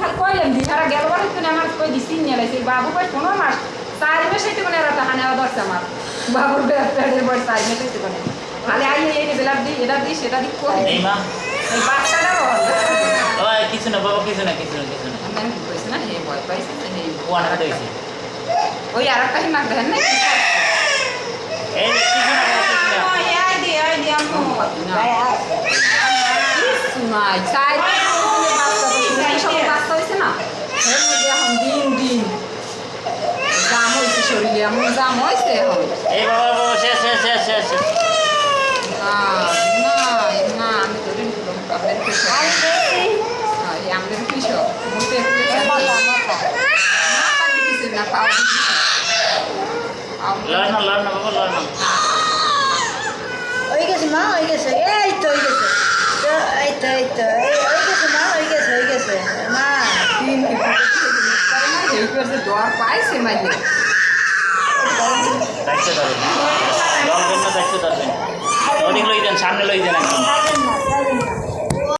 খালি কইলাম দিহারা গেল বাড়ি তো আমার কই দিছি নিয়ে লাইছে বাবু কই 15 মাস 4 মাস হইতে কোন এরা তাহানে আবার ধরছে আমার বাবুর পেটের বয়স 4 মাস হইতে কোন খালি আই এই বেলা দি এটা দি সেটা দি কই এই মা এই বাচ্চাটা ওই কিছু না বাবা কিছু না আমি কি কইছ না হে ভয় পাইছে হে কোন হাতে হইছে ওই আরেকটা হিমাক দেখেন না এই কিছু না কিছু না আই দি আমো নাই চাই বাচ্চা হয়েছে না এর মধ্যে এখন দিন জাম হয়েছে শরীরে এমন জাম হয়েছে এখন এই বাবা বাবা শেষ না না আমি ধরে নিলাম আপনার কৃষক আমাদের কৃষক মুখে না পাও লড় না বাবা লড় না হয়ে গেছে মা হয়ে গেছে এই তো হয়ে গেছে এই তো হয়ে গেছে মা তিন এই করছে দর পাইছে মাইলে দায়িত্ব ধরবেন লড়বেন না দায়িত্ব ধরবেন ওদিকে লই দেন সামনে লই দেন একদম